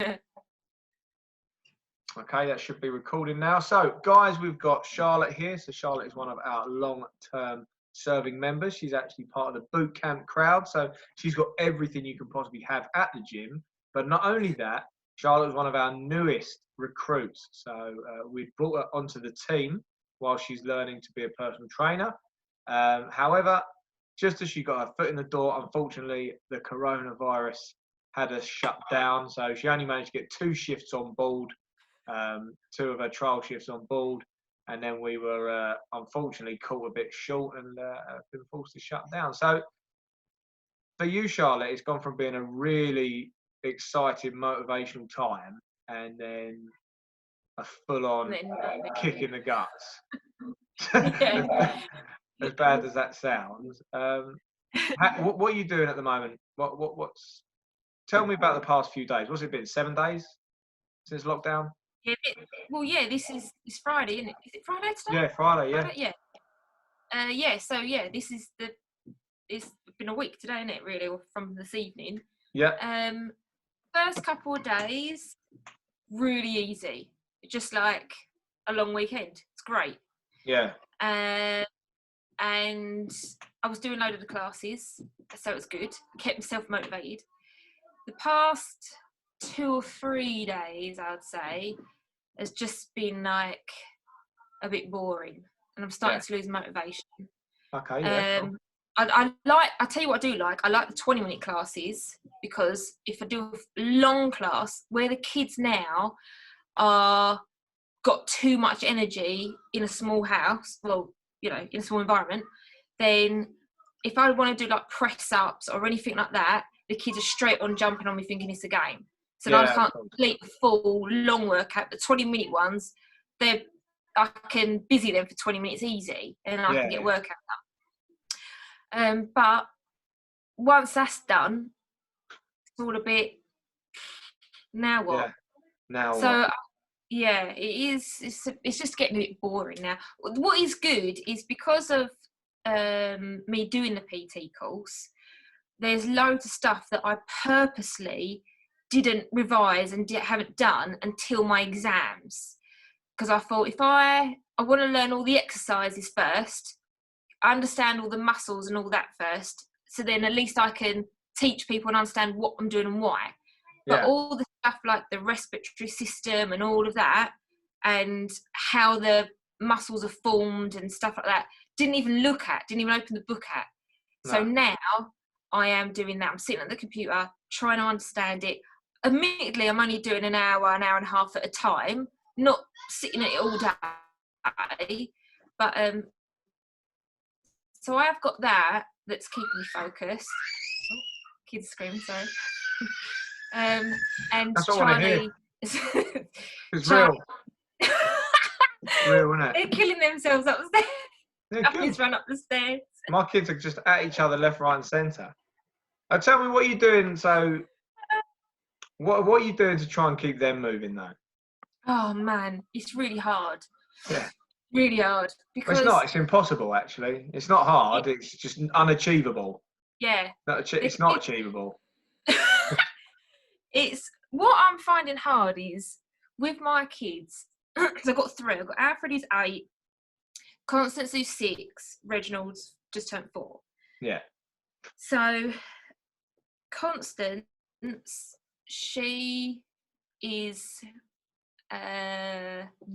Okay, that should be recording now. So, guys, we've got Charlotte here. So, Charlotte is one of our long-term serving members. She's actually part of the boot camp crowd. So, she's got everything you can possibly have at the gym. But not only that, Charlotte is one of our newest recruits. So, we've brought her onto the team while she's learning to be a personal trainer. However, just as she got her foot in the door, unfortunately, the coronavirus had us shut down. So, she only managed to get 2 shifts on board. 2 of her trial shifts on board, and then we were unfortunately caught a bit short and been forced to shut down. So for you, Charlotte, it's gone from being a really exciting, motivational time, and then a full-on kick in the guts. As bad as that sounds. What are you doing at the moment? What's? Tell me about the past few days. What's it been? 7 days since lockdown? Yeah, this is it's Friday, isn't it? Is it Friday today? Yeah, Friday, yeah. So it's been a week today, isn't it, really, or from this evening. Yeah. First couple of days, really easy. Just like a long weekend. It's great. Yeah. And I was doing a load of the classes, so it was good. Kept myself motivated. The past 2 or 3 days, I would say, has just been like a bit boring, and I'm starting to lose motivation. Okay. Yeah. Cool. I tell you what I do like. I like the 20-minute classes, because if I do a long class where the kids now are got too much energy in a small house, well, in a small environment, then if I want to do like press ups or anything like that, the kids are straight on jumping on me thinking it's a game. So I can't complete the full long workout. The 20-minute ones, I can busy them for 20 minutes easy, and I can get workout done. But once that's done, it's all a bit, now what? Yeah. Now so what? Yeah, it is. It's just getting a bit boring now. What is good is because of me doing the PT course, there's loads of stuff that I purposely didn't revise and haven't done until my exams, because I thought, if I want to learn all the exercises first, understand all the muscles and all that first, so then at least I can teach people and understand what I'm doing and why. But all the stuff like the respiratory system and all of that, and how the muscles are formed and stuff like that, didn't even open the book at. No. So now I am doing that. I'm sitting at the computer trying to understand it. Admittedly, I'm only doing an hour and a half at a time, not sitting at it all day. But so I have got that's keeping me focused. Oh, kids screaming, sorry. And that's all Charlie, it's real. It's real, isn't it? They're killing themselves upstairs. Kids run up the stairs. My kids are just at each other left, right, and centre. Tell me, what are you doing? So, what are you doing to try and keep them moving, though? Oh man, it's really hard. Yeah. Really hard, because it's not. It's impossible, actually. It's not hard. It's just unachievable. Yeah. It's not achievable. It's what I'm finding hard is with my kids. Because I've got 3. I've got Alfred, who's 8, Constance, who's 6, Reginald's just turned 4. Yeah. So Constance, she is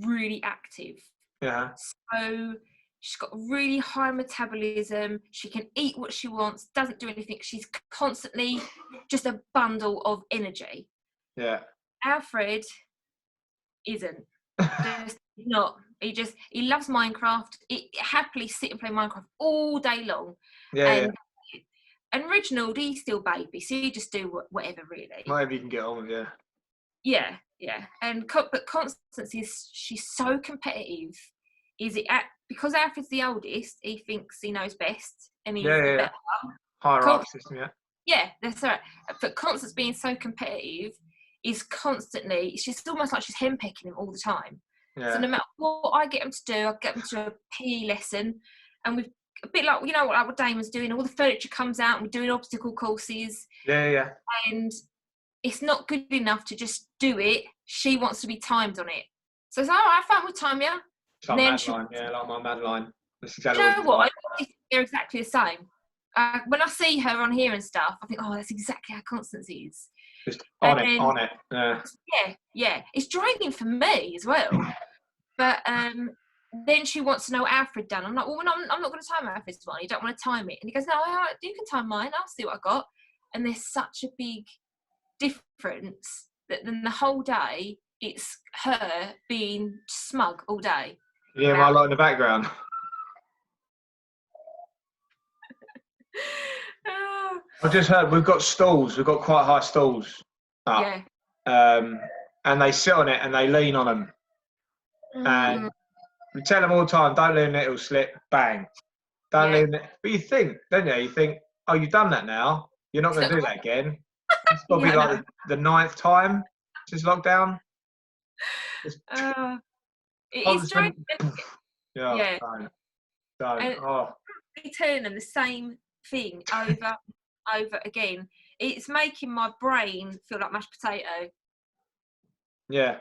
really active. Yeah. So she's got really high metabolism. She can eat what she wants, doesn't do anything. She's constantly just a bundle of energy. Yeah. Alfred isn't. Just not. He loves Minecraft. He happily sit and play Minecraft all day long. Yeah. And Reginald, he's still baby, so you just do whatever, really. Whatever you can get on with, yeah. Yeah. But Constance she's so competitive. Because Alfred's the oldest, he thinks he knows best, and he's the better. Hierarchy system, yeah. Yeah, that's right. But Constance being so competitive is constantly, she's almost like she's henpecking him all the time. Yeah. So no matter what I get them to do, I get them to a PE lesson, and we've a bit like, what Damon's doing, all the furniture comes out and we're doing obstacle courses. Yeah. And it's not good enough to just do it. She wants to be timed on it. So it's like, all right, fine, we'll time you. It's like Madeline, yeah, like my Madeline. That's Do exactly you what know it's what? like. I think they're exactly the same. When I see her on here and stuff, I think, oh, that's exactly how Constance is. Just And on it. yeah, it's draining for me as well. But then she wants to know what Alfred done. I'm like, well, I'm not going to time Alfred's one. You don't want to time it. And he goes, no, you can time mine. I'll see what I got. And there's such a big difference that then the whole day it's her being smug all day. Yeah, my lot in the background. I just heard we've got stalls. We've got quite high stalls up. Yeah. And they sit on it and they lean on them. And we tell them all the time, don't lean it, it'll slip. Bang. Don't lean it. But you think, don't you? You think, oh, you've done that now. You're not going to do that again. It's got to be like the 9th time since lockdown. It is strange. Yeah. And we turn them the same thing over again. It's making my brain feel like mashed potato. Yeah.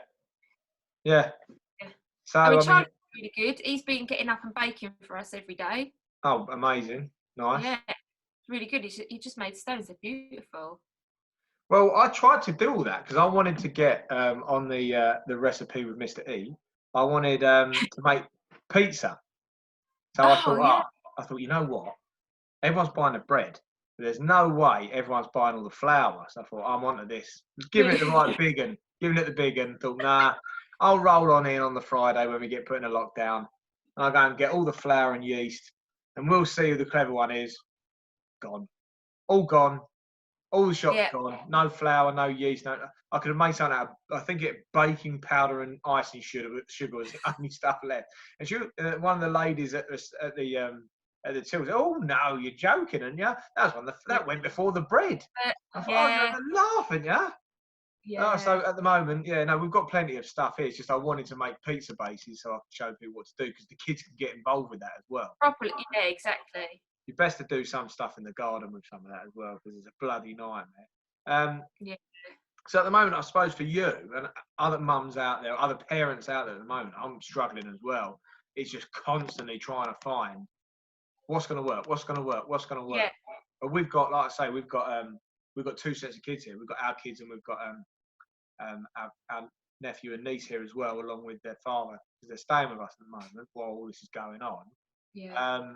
So I mean, Charlie's really good. He's been getting up and baking for us every day. Oh, amazing! Nice. Yeah, it's really good. He just made stones. They're beautiful. Well, I tried to do all that because I wanted to get on the recipe with Mr. E. I wanted to make pizza. So I thought, you know what? Everyone's buying the bread, but there's no way everyone's buying all the flour. So I thought, I'm onto this. Just giving it the right big un. Giving it the big un. Thought, nah, I'll roll on in on the Friday when we get put in a lockdown. And I'll go and get all the flour and yeast, and we'll see who the clever one is. Gone. All gone. All the shop's gone. No flour, no yeast. No. I could have made something out of, I think baking powder and icing sugar was the only stuff left. And she, one of the ladies at the till said, "Oh no, you're joking, aren't you? That went before the bread." I thought, "Oh, you're laughing, yeah." Yeah. So at the moment, we've got plenty of stuff here. It's just I wanted to make pizza bases so I can show people what to do because the kids can get involved with that as well. Properly, yeah, exactly. You're best to do some stuff in the garden with some of that as well because it's a bloody nightmare. Yeah. So at the moment, I suppose for you and other mums out there, other parents out there at the moment, I'm struggling as well. It's just constantly trying to find what's going to work. Yeah. But we've got, like I say, we've got 2 sets of kids here. We've got our kids and we've got our nephew and niece here as well, along with their father, because they're staying with us at the moment while all this is going on. Yeah.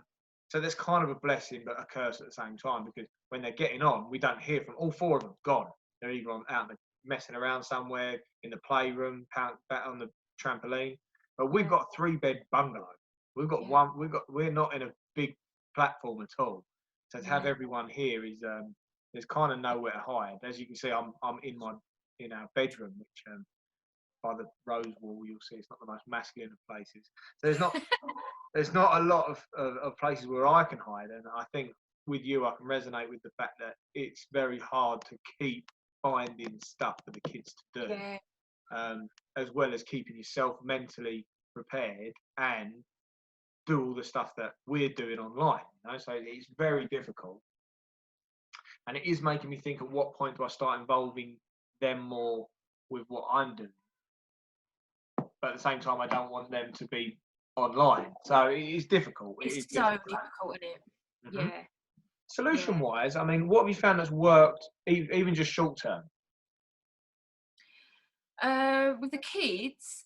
So there's kind of a blessing but a curse at the same time because when they're getting on, we don't hear from all 4 of them. Gone. They're either out messing around somewhere in the playroom, back on the trampoline. But we've got a 3-bed bungalow. We've got one. We're not in a big platform at all. So to have everyone here is there's kind of nowhere to hide. As you can see, I'm in our bedroom, which by the rose wall you'll see it's not the most masculine of places. So there's not a lot of places where I can hide, and I think with you I can resonate with the fact that it's very hard to keep finding stuff for the kids to do, as well as keeping yourself mentally prepared and do all the stuff that we're doing online. So it's very difficult, and it is making me think at what point do I start involving them more with what I'm doing, but at the same time I don't want them to be online, so it is difficult. It's so difficult, isn't it? Mm-hmm. Yeah. Solution wise, I mean, what have you found that's worked even just short term? With the kids,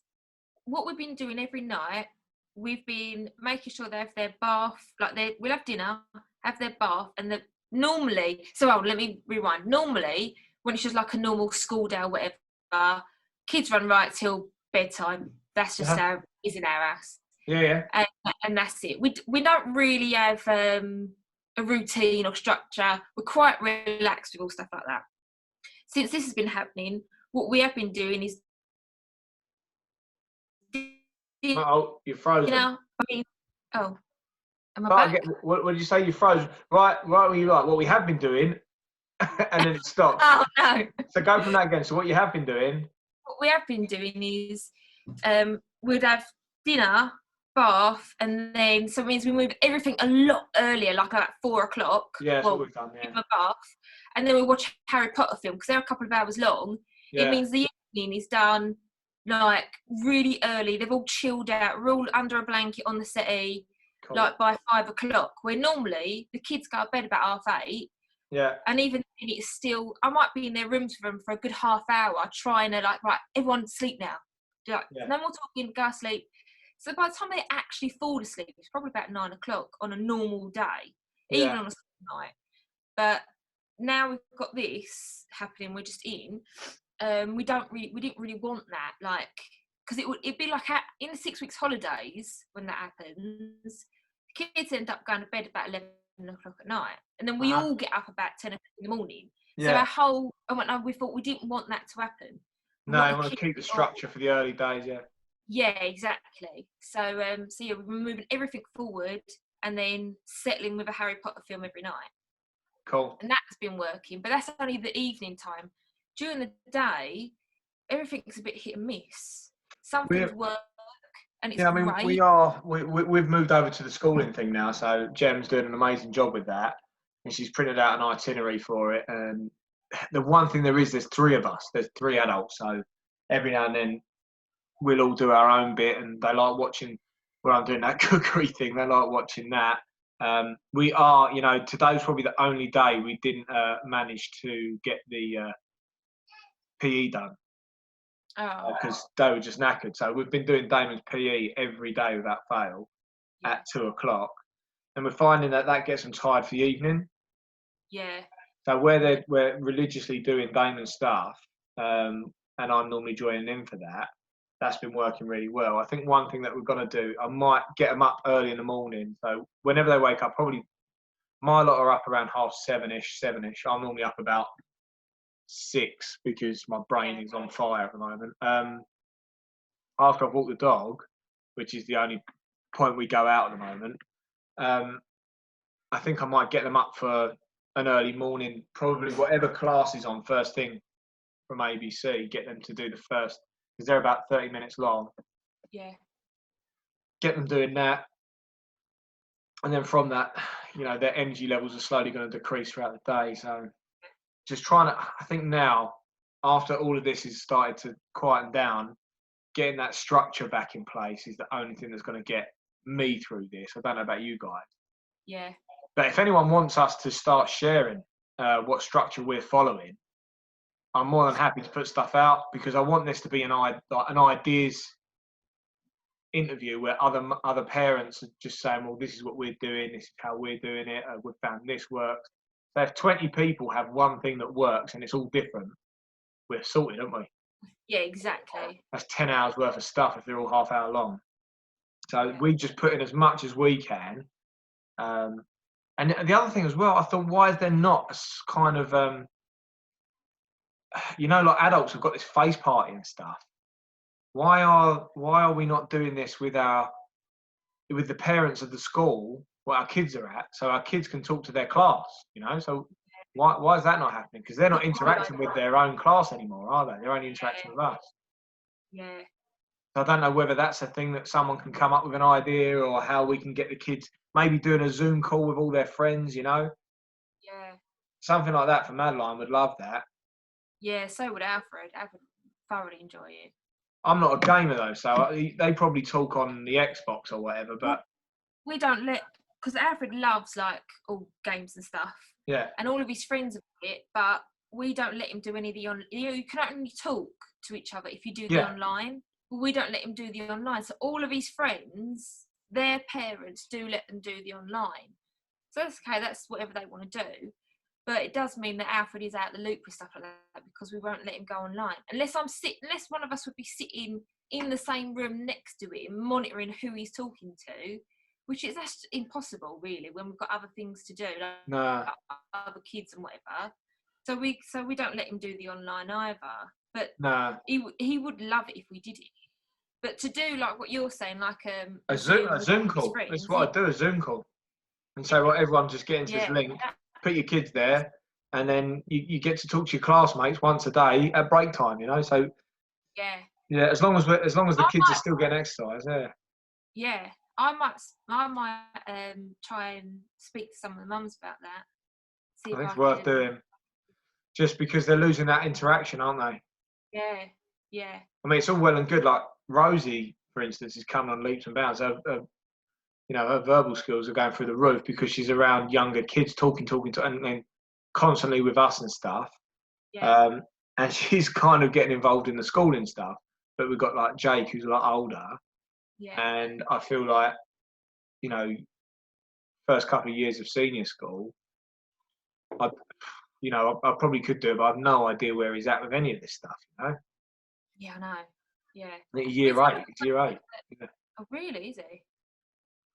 what we've been doing every night, we've been making sure they have their bath, we'll have dinner, have their bath, and normally, let me rewind. Normally, when it's just like a normal school day or whatever, kids run right till bedtime. That's just how it is in our house. Yeah. And that's it. We don't really have a routine or structure. We're quite relaxed with all stuff like that. Since this has been happening, what we have been doing is you're frozen. I mean, am I back? What did you say? You froze right when you like what we have been doing, and then it stopped. Oh no! So go from that again. So what you have been doing? What we have been doing is we'd have dinner bath, and then so it means we move everything a lot earlier, like at 4 o'clock. Yeah, that's well, what we've done, yeah. give them a bath, and then we watch Harry Potter film because they're a couple of hours long. It Yeah, means the evening is done like really early. They've all chilled out, we're all under a blanket on the settee, cool. like by 5 o'clock. Where normally the kids go to bed about 8:30. Yeah, And even then it's still, I might be in their rooms for them for a good half hour, trying to like, right, everyone sleep now. Like, yeah. no more talking, go sleep. So by the time they actually fall asleep, it's probably about 9 o'clock on a normal day, even Yeah. on a Sunday night. But now we've got this happening, we're just in. We didn't really want that, like, because it'd be like in the 6 weeks holidays when that happens, kids end up going to bed about 11 o'clock at night, and then we all get up about 10 o'clock in the morning. So Yeah. we thought we didn't want that to happen. No, you want to keep the structure for the early days, yeah. Yeah, exactly. So yeah, we've been moving everything forward and then settling with a Harry Potter film every night. Cool. And that's been working, but that's only the evening time. During the day, everything's a bit hit and miss. Some things work, and it's great. We've moved over to the schooling thing now, so Gem's doing an amazing job with that, and she's printed out an itinerary for it. And the one thing there's 3 of us, there's 3 adults, so every now and then we'll all do our own bit, and they like watching where I'm doing that cookery thing. They like watching that. We are, today's probably the only day we didn't manage to get the PE done because they were just knackered. So we've been doing Damon's PE every day without fail at 2 o'clock, and we're finding that gets them tired for the evening. Yeah. So we're religiously doing Damon's stuff, and I'm normally joining in for that. That's been working really well. I think one thing that we're going to do, I might get them up early in the morning. So whenever they wake up, probably my lot are up around 7:30ish. I'm normally up about 6 because my brain is on fire at the moment. After I've walked the dog, which is the only point we go out at the moment, I think I might get them up for an early morning, probably whatever class is on first thing from ABC, get them to do the first, because they're about 30 minutes long. Yeah. Get them doing that. And then from that, their energy levels are slowly going to decrease throughout the day. So just trying to, I think now, after all of this has started to quieten down, getting that structure back in place is the only thing that's going to get me through this. I don't know about you guys. Yeah. But if anyone wants us to start sharing what structure we're following, I'm more than happy to put stuff out, because I want this to be an ideas interview where other parents are just saying, well, this is what we're doing, this is how we're doing it, we've found this works. So if 20 people have one thing that works and it's all different, we're sorted, aren't we? Yeah, exactly. That's 10 hours worth of stuff if they're all half hour long. So we just put in as much as we can. And the other thing as well, I thought, why is there not a kind of, like adults have got this face party and stuff. Why are we not doing this with the parents of the school where our kids are at, so our kids can talk to their class? So why is that not happening? Because they're not interacting with their own class anymore, are they? They're only interacting with us. Yeah. So I don't know whether that's a thing that someone can come up with an idea, or how we can get the kids maybe doing a Zoom call with all their friends. Yeah. Something like that for Madeline. Would love that. Yeah, so would Alfred. Alfred thoroughly enjoy it. I'm not a gamer though, so they probably talk on the Xbox or whatever. But we don't because Alfred loves like all games and stuff. Yeah. And all of his friends have it, but we don't let him do any of the you can only talk to each other if you do the online. But we don't let him do the online. So all of his friends, their parents do let them do the online. So that's okay. That's whatever they want to do. But it does mean that Alfred is out the loop with stuff like that, because we won't let him go online unless one of us would be sitting in the same room next to him, monitoring who he's talking to, that's impossible really when we've got other things to do, like other kids and whatever. So we don't let him do the online either. But he would love it if we did it. But to do like what you're saying, like a Zoom call. That's what I do, a Zoom call, and say, well, everyone just get into this link. Put your kids there, and then you get to talk to your classmates once a day at break time. So as long as the kids are still getting exercise. Yeah. I might try and speak to some of the mums about that. See I if think I it's worth can. doing, just because they're losing that interaction, aren't they? Yeah, yeah, I mean, it's all well and good. Like Rosie, for instance, is coming on leaps and bounds. Her verbal skills are going through the roof because she's around younger kids, talking, and constantly with us and stuff. yeah, Um, and she's kind of getting involved in the schooling stuff. But we've got like Jake, who's a lot older, yeah. and I feel like, you know, first couple of years of senior school, I, I probably could do it, but I've no idea where he's at with any of this stuff. Yeah, I know. Yeah. I think But it's year kind eight, of it's year eight. Yeah. oh, really? Is he?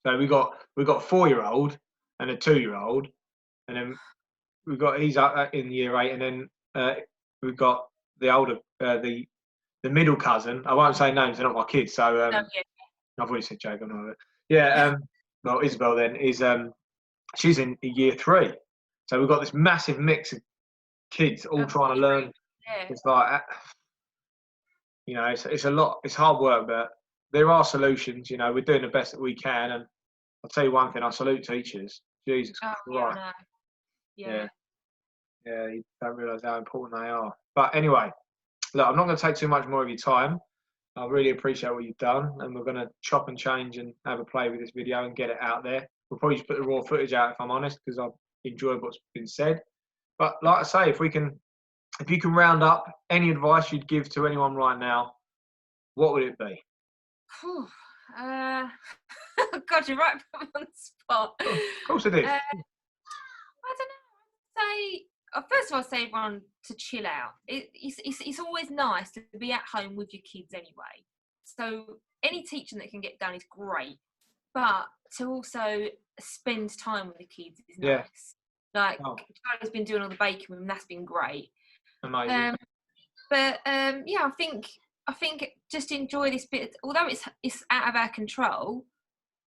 So we got a 4-year-old and a 2-year-old, and then he's up in year eight, and then we've got the older the middle cousin. I won't say names; they're not my kids. So No, yeah. I've already said Jacob. Yeah. Well, Isabel then is she's in year 3, so we've got this massive mix of kids all trying to learn. Yeah. It's like, it's a lot. It's hard work, but there are solutions. We're doing the best that we can, and I'll tell you one thing: I salute teachers. Jesus Oh, yeah, I Christ. know. Yeah, Yeah. yeah, you don't realise how important they are. But anyway, look, I'm not going to take too much more of your time. I really appreciate what you've done, and we're going to chop and change and have a play with this video and get it out there. We'll probably just put the raw footage out, if I'm honest, because I've enjoyed what's been said. But like I say, if you can round up any advice you'd give to anyone right now, what would it be? Whew. God, you're right put me on the spot. Oh, of course it is. I don't know. Say, first of all, I'd say everyone to chill out. It's always nice to be at home with your kids anyway. So any teaching that can get done is great, but to also spend time with the kids is Yeah. nice. Like Oh, Charlie's been doing all the baking with them, that's been great. amazing. But yeah, I think just enjoy this bit. Although it's out of our control,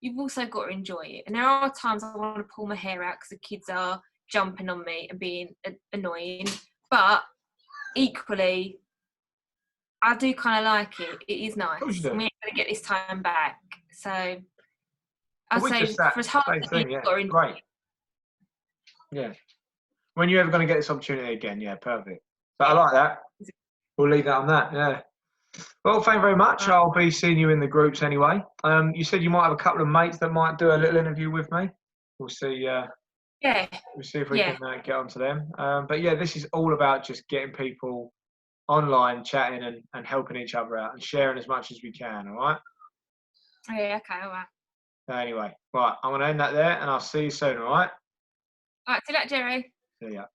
you've also got to enjoy it. And there are times I want to pull my hair out because the kids are jumping on me and being annoying. But equally, I do kind of like it. It is nice. Of course you do. We're going to get this time back. So I'd Well, we say just sat, for as hard same as it is, thing, you've yeah. got to enjoy Great. it. Yeah. When you're ever going to get this opportunity again, yeah, perfect. But I like that. We'll leave that on that, yeah. Well, thank you very much. I'll be seeing you in the groups anyway. You said you might have a couple of mates that might do a little interview with me. We'll see. Yeah. We'll see if we Yeah. can get onto them. But yeah, this is all about just getting people online, chatting and helping each other out and sharing as much as we can. All right. Yeah. Okay. All right. Anyway, right. I'm going to end that there, and I'll see you soon. All right. All right. See you later, Jerry. See ya.